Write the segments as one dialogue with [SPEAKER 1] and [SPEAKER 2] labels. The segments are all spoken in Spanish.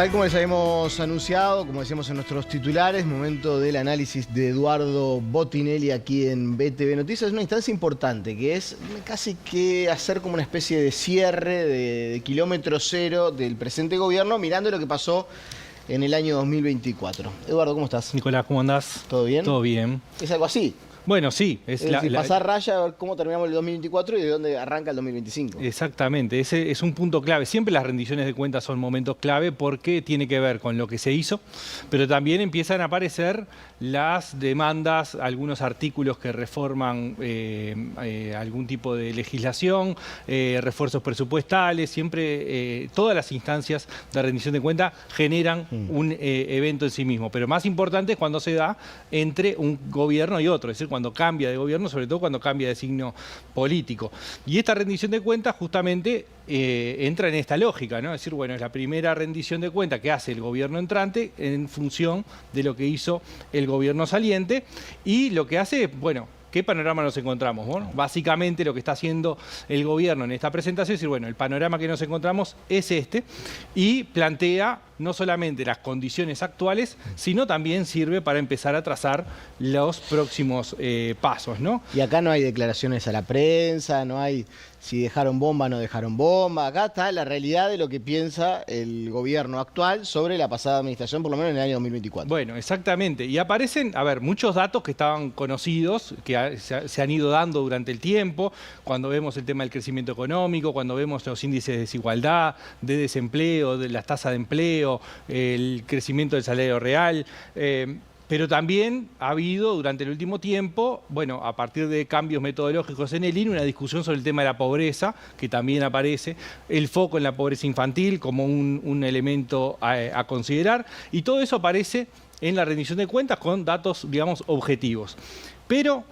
[SPEAKER 1] Tal como les habíamos anunciado, como decíamos en nuestros titulares, momento del análisis de Eduardo Botinelli aquí en BTV Noticias. Es una instancia importante que es casi que hacer como una especie de cierre de kilómetro cero del presente gobierno, mirando lo que pasó en el año 2024. Eduardo, ¿cómo estás?
[SPEAKER 2] Nicolás, ¿cómo andás?
[SPEAKER 1] ¿Todo bien?
[SPEAKER 2] Todo bien.
[SPEAKER 1] ¿Es algo así?
[SPEAKER 2] Bueno, sí.
[SPEAKER 1] Es decir, pasar raya a ver cómo terminamos el 2024 y de dónde arranca el 2025.
[SPEAKER 2] Exactamente, ese es un punto clave. Siempre las rendiciones de cuentas son momentos clave porque tiene que ver con lo que se hizo, pero también empiezan a aparecer las demandas, algunos artículos que reforman algún tipo de legislación, refuerzos presupuestales. Siempre todas las instancias de rendición de cuentas generan un evento en sí mismo, pero más importante es cuando se da entre un gobierno y otro, es decir, cuando cambia de gobierno, sobre todo cuando cambia de signo político. Y esta rendición de cuentas justamente entra en esta lógica, ¿no? Es decir, bueno, es la primera rendición de cuentas que hace el gobierno entrante en función de lo que hizo el gobierno saliente, y lo que hace, bueno, ¿qué panorama nos encontramos? Bueno, básicamente lo que está haciendo el gobierno en esta presentación es decir, bueno, el panorama que nos encontramos es este, y plantea no solamente las condiciones actuales, sino también sirve para empezar a trazar los próximos pasos, ¿no?
[SPEAKER 1] Y acá no hay declaraciones a la prensa, no hay si dejaron bomba o no dejaron bomba. Acá está la realidad de lo que piensa el gobierno actual sobre la pasada administración, por lo menos en el año 2024.
[SPEAKER 2] Bueno, exactamente. Y aparecen, a ver, muchos datos que estaban conocidos, que se han ido dando durante el tiempo, cuando vemos el tema del crecimiento económico, cuando vemos los índices de desigualdad, de desempleo, de las tasas de empleo, el crecimiento del salario real. Pero también ha habido durante el último tiempo, bueno, a partir de cambios metodológicos en el INE, una discusión sobre el tema de la pobreza, que también aparece, el foco en la pobreza infantil como un elemento a considerar, y todo eso aparece en la rendición de cuentas con datos, digamos, objetivos. Pero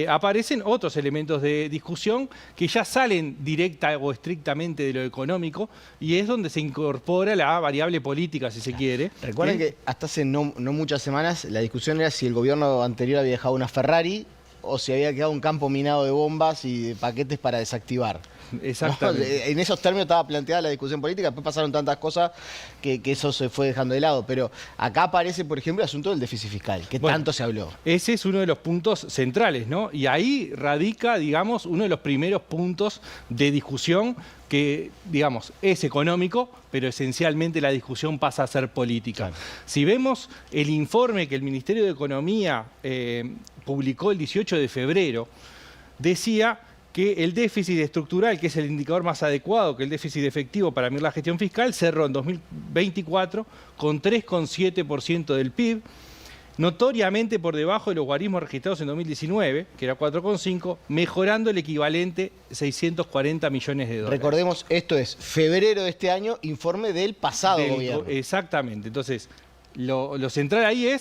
[SPEAKER 2] aparecen otros elementos de discusión que ya salen directa o estrictamente de lo económico, y es donde se incorpora la variable política, si se quiere.
[SPEAKER 1] Recuerden que hasta hace no muchas semanas la discusión era si el gobierno anterior había dejado una Ferrari o si había quedado un campo minado de bombas y de paquetes para desactivar.
[SPEAKER 2] Exactamente.
[SPEAKER 1] ¿No? En esos términos estaba planteada la discusión política, después pasaron tantas cosas que eso se fue dejando de lado. Pero acá aparece, por ejemplo, el asunto del déficit fiscal, que bueno, tanto se habló.
[SPEAKER 2] Ese es uno de los puntos centrales, ¿no? Y ahí radica, digamos, uno de los primeros puntos de discusión que, digamos, es económico, pero esencialmente la discusión pasa a ser política. Claro. Si vemos el informe que el Ministerio de Economía publicó el 18 de febrero, decía que el déficit estructural, que es el indicador más adecuado que el déficit efectivo para medir la gestión fiscal, cerró en 2024 con 3,7% del PIB, notoriamente por debajo de los guarismos registrados en 2019, que era 4,5%, mejorando el equivalente 640 millones de dólares.
[SPEAKER 1] Recordemos, esto es febrero de este año, informe del pasado gobierno.
[SPEAKER 2] Exactamente. Entonces, lo central ahí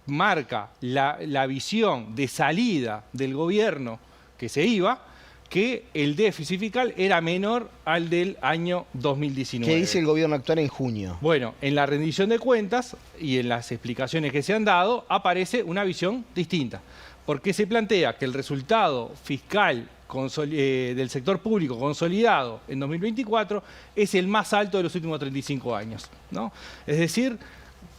[SPEAKER 2] marca la visión de salida del gobierno que se iba, que el déficit fiscal era menor al del año 2019.
[SPEAKER 1] ¿Qué dice el gobierno actual en junio?
[SPEAKER 2] Bueno, en la rendición de cuentas y en las explicaciones que se han dado, aparece una visión distinta, porque se plantea que el resultado fiscal del sector público consolidado en 2024 es el más alto de los últimos 35 años, ¿no? Es decir,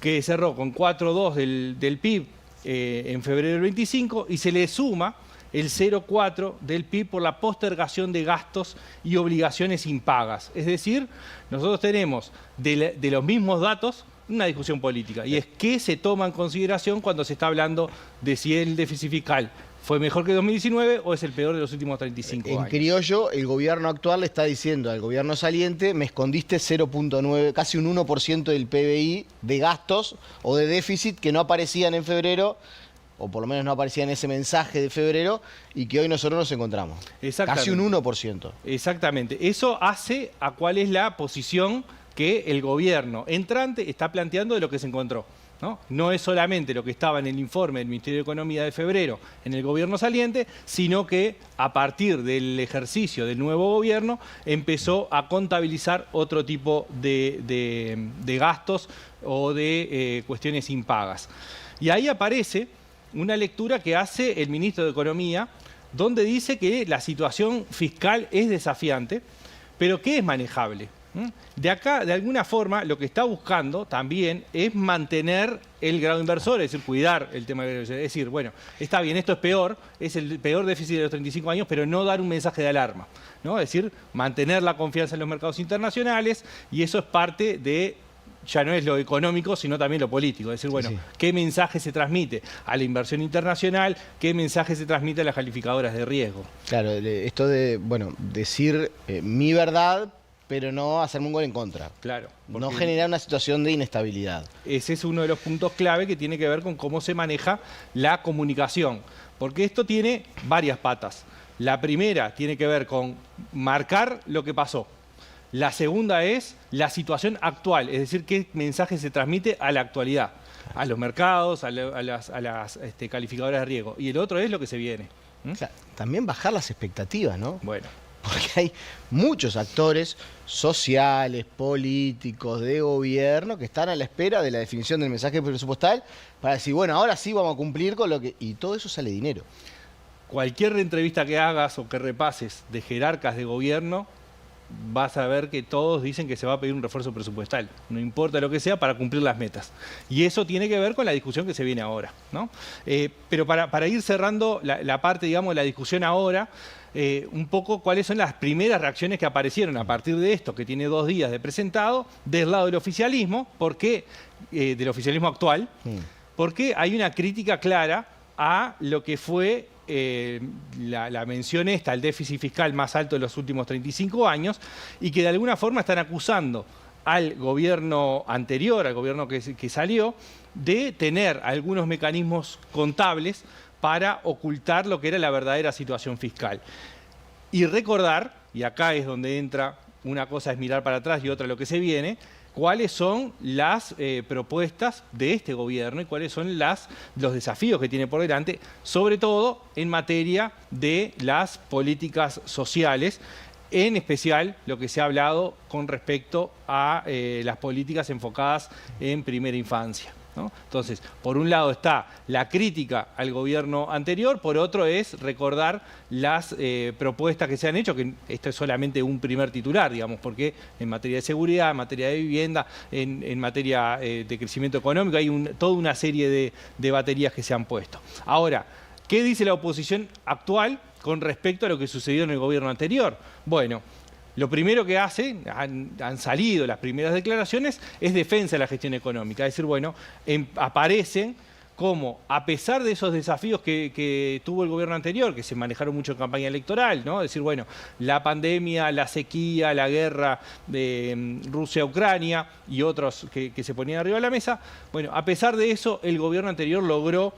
[SPEAKER 2] que cerró con 4,2 del PIB en febrero del 25 y se le suma el 0,4 del PIB por la postergación de gastos y obligaciones impagas. Es decir, nosotros tenemos de los mismos datos una discusión política, y es qué se toma en consideración cuando se está hablando de si el déficit fiscal fue mejor que 2019 o es el peor de los últimos 35 años.
[SPEAKER 1] En criollo, el gobierno actual le está diciendo al gobierno saliente: me escondiste 0,9, casi un 1% del PBI de gastos o de déficit que no aparecían en febrero, o por lo menos no aparecía en ese mensaje de febrero, y que hoy nosotros nos encontramos. Casi un 1%.
[SPEAKER 2] Exactamente. Eso hace a cuál es la posición que el gobierno entrante está planteando de lo que se encontró, ¿no? No es solamente lo que estaba en el informe del Ministerio de Economía de febrero en el gobierno saliente, sino que a partir del ejercicio del nuevo gobierno empezó a contabilizar otro tipo de gastos o de cuestiones impagas. Y ahí aparece una lectura que hace el ministro de Economía, donde dice que la situación fiscal es desafiante, pero que es manejable. De acá, de alguna forma, lo que está buscando también es mantener el grado inversor, es decir, cuidar el tema del grado inversor. Es decir, bueno, está bien, esto es peor, es el peor déficit de los 35 años, pero no dar un mensaje de alarma, ¿no? Es decir, mantener la confianza en los mercados internacionales, y eso es parte de, ya no es lo económico, sino también lo político. Es decir, bueno,
[SPEAKER 1] Sí.
[SPEAKER 2] ¿qué mensaje se transmite a la inversión internacional? ¿Qué mensaje se transmite a las calificadoras de riesgo?
[SPEAKER 1] Claro, esto de, bueno, decir mi verdad, pero no hacerme un gol en contra.
[SPEAKER 2] Claro.
[SPEAKER 1] No
[SPEAKER 2] porque
[SPEAKER 1] generar una situación de inestabilidad.
[SPEAKER 2] ese es uno de los puntos clave que tiene que ver con cómo se maneja la comunicación. Porque esto tiene varias patas. La primera tiene que ver con marcar lo que pasó. La segunda es la situación actual, es decir, qué mensaje se transmite a la actualidad, a los mercados, a las calificadoras de riesgo. Y el otro es lo que se viene.
[SPEAKER 1] Claro, también bajar las expectativas, ¿no?
[SPEAKER 2] Bueno.
[SPEAKER 1] Porque hay muchos actores sociales, políticos, de gobierno, que están a la espera de la definición del mensaje presupuestal para decir, bueno, ahora sí vamos a cumplir con lo que... Y todo eso sale dinero.
[SPEAKER 2] Cualquier entrevista que hagas o que repases de jerarcas de gobierno, vas a ver que todos dicen que se va a pedir un refuerzo presupuestal, no importa lo que sea, para cumplir las metas. Y eso tiene que ver con la discusión que se viene ahora, ¿no? Pero para ir cerrando la parte, digamos, de la discusión ahora, un poco cuáles son las primeras reacciones que aparecieron a partir de esto, que tiene 2 días de presentado, del lado del oficialismo, porque del oficialismo actual, porque hay una crítica clara a lo que fue la mención esta, el déficit fiscal más alto de los últimos 35 años, y que de alguna forma están acusando al gobierno anterior, al gobierno que salió, de tener algunos mecanismos contables para ocultar lo que era la verdadera situación fiscal. Y recordar, y acá es donde entra, una cosa es mirar para atrás y otra lo que se viene, cuáles son las propuestas de este gobierno y cuáles son los desafíos que tiene por delante, sobre todo en materia de las políticas sociales, en especial lo que se ha hablado con respecto a las políticas enfocadas en primera infancia, ¿no? Entonces, por un lado está la crítica al gobierno anterior, por otro es recordar las propuestas que se han hecho, que esto es solamente un primer titular, digamos, porque en materia de seguridad, en materia de vivienda, en materia de crecimiento económico, hay toda una serie de baterías que se han puesto. Ahora, ¿qué dice la oposición actual con respecto a lo que sucedió en el gobierno anterior? Bueno, lo primero que hace, han salido las primeras declaraciones, es defensa de la gestión económica. Es decir, bueno, aparecen como, a pesar de esos desafíos que tuvo el gobierno anterior, que se manejaron mucho en campaña electoral, ¿no? Es decir, bueno, la pandemia, la sequía, la guerra de Rusia-Ucrania y otros que se ponían arriba de la mesa, bueno, a pesar de eso, el gobierno anterior logró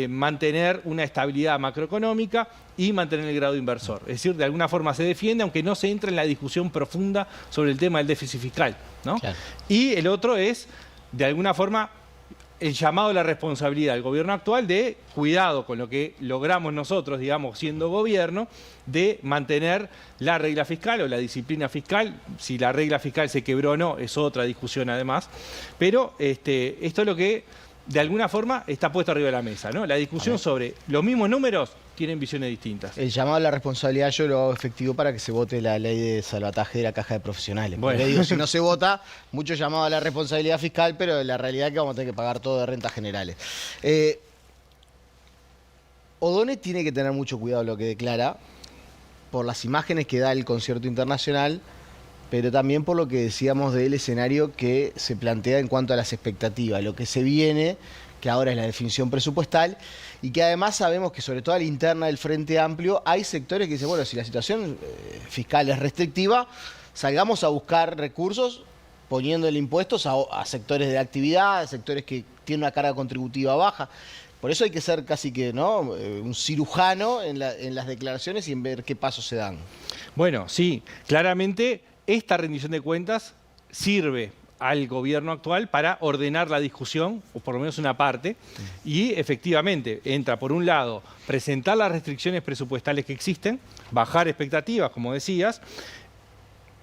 [SPEAKER 2] mantener una estabilidad macroeconómica y mantener el grado inversor. Es decir, de alguna forma se defiende, aunque no se entra en la discusión profunda sobre el tema del déficit fiscal, ¿no? Claro. Y el otro es, de alguna forma, el llamado a la responsabilidad del gobierno actual de cuidado con lo que logramos nosotros, digamos, siendo gobierno, de mantener la regla fiscal o la disciplina fiscal. Si la regla fiscal se quebró o no, es otra discusión además. Pero esto es lo que, de alguna forma, está puesto arriba de la mesa, ¿no? La discusión sobre los mismos números tienen visiones distintas.
[SPEAKER 1] El llamado a la responsabilidad yo lo hago efectivo para que se vote la ley de salvataje de la caja de profesionales. Bueno. Porque digo, si no se vota, mucho llamado a la responsabilidad fiscal, pero la realidad es que vamos a tener que pagar todo de rentas generales. O'Donnell tiene que tener mucho cuidado lo que declara, por las imágenes que da el concierto internacional, pero también por lo que decíamos del escenario que se plantea en cuanto a las expectativas, lo que se viene, que ahora es la definición presupuestal, y que además sabemos que sobre todo a la interna del Frente Amplio hay sectores que dicen, bueno, si la situación fiscal es restrictiva, salgamos a buscar recursos poniéndole impuestos a sectores de actividad, a sectores que tienen una carga contributiva baja. Por eso hay que ser casi que, ¿no?, un cirujano en las declaraciones y en ver qué pasos se dan.
[SPEAKER 2] Bueno, sí, claramente esta rendición de cuentas sirve al gobierno actual para ordenar la discusión, o por lo menos una parte, y efectivamente entra, por un lado, presentar las restricciones presupuestales que existen, bajar expectativas, como decías,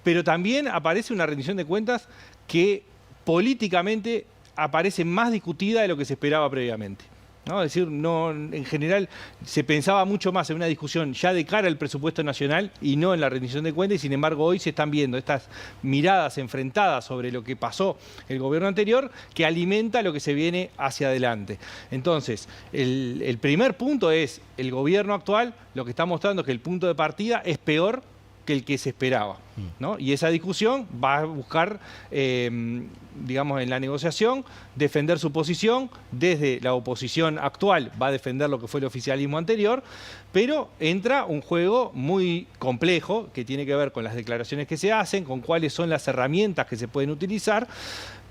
[SPEAKER 2] pero también aparece una rendición de cuentas que políticamente aparece más discutida de lo que se esperaba previamente, ¿no? Es decir, no, en general se pensaba mucho más en una discusión ya de cara al presupuesto nacional y no en la rendición de cuentas, y sin embargo hoy se están viendo estas miradas enfrentadas sobre lo que pasó el gobierno anterior, que alimenta lo que se viene hacia adelante. Entonces, el primer punto es, el gobierno actual lo que está mostrando es que el punto de partida es peor que el que se esperaba, ¿no? Y esa discusión va a buscar, digamos, en la negociación, defender su posición. Desde la oposición actual va a defender lo que fue el oficialismo anterior, pero entra un juego muy complejo que tiene que ver con las declaraciones que se hacen, con cuáles son las herramientas que se pueden utilizar,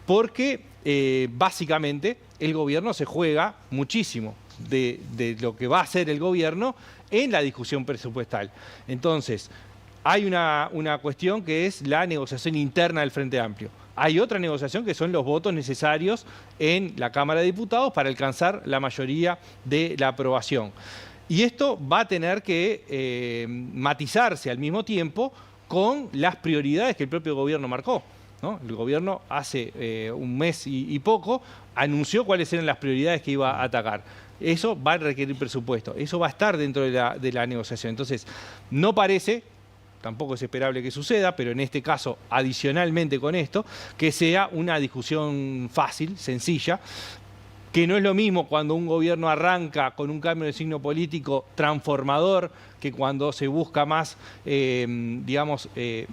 [SPEAKER 2] porque básicamente el gobierno se juega muchísimo de lo que va a hacer el gobierno en la discusión presupuestal. Entonces, hay una cuestión que es la negociación interna del Frente Amplio. Hay otra negociación que son los votos necesarios en la Cámara de Diputados para alcanzar la mayoría de la aprobación. Y esto va a tener que matizarse al mismo tiempo con las prioridades que el propio gobierno marcó, ¿no? El gobierno hace un mes y poco anunció cuáles eran las prioridades que iba a atacar. Eso va a requerir presupuesto, eso va a estar dentro de la negociación. Entonces, no parece, tampoco es esperable que suceda, pero en este caso, adicionalmente con esto, que sea una discusión fácil, sencilla, que no es lo mismo cuando un gobierno arranca con un cambio de signo político transformador que cuando se busca más, digamos,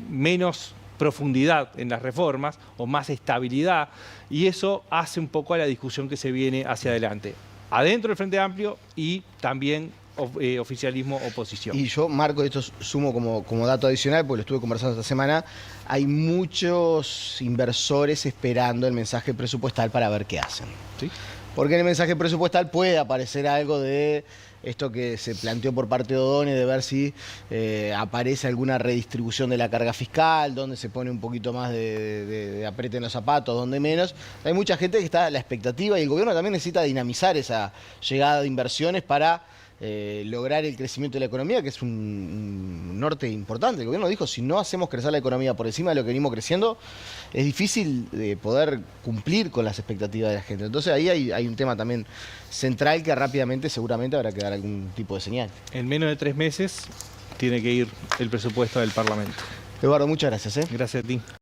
[SPEAKER 2] menos profundidad en las reformas o más estabilidad, y eso hace un poco a la discusión que se viene hacia adelante, adentro del Frente Amplio y también oficialismo, oposición.
[SPEAKER 1] Y yo, Marco, esto sumo como dato adicional, porque lo estuve conversando esta semana, hay muchos inversores esperando el mensaje presupuestal para ver qué hacen.
[SPEAKER 2] ¿Sí?
[SPEAKER 1] Porque en el mensaje presupuestal puede aparecer algo de esto que se planteó por parte de O'Donnell, de ver si aparece alguna redistribución de la carga fiscal, donde se pone un poquito más de apriete en los zapatos, donde menos. Hay mucha gente que está a la expectativa y el gobierno también necesita dinamizar esa llegada de inversiones para lograr el crecimiento de la economía, que es un norte importante. El gobierno dijo, si no hacemos crecer la economía por encima de lo que venimos creciendo, es difícil poder cumplir con las expectativas de la gente. Entonces ahí hay un tema también central que rápidamente seguramente habrá que dar algún tipo de señal.
[SPEAKER 2] En menos de 3 meses tiene que ir el presupuesto del Parlamento.
[SPEAKER 1] Eduardo, muchas gracias.
[SPEAKER 2] Gracias a ti.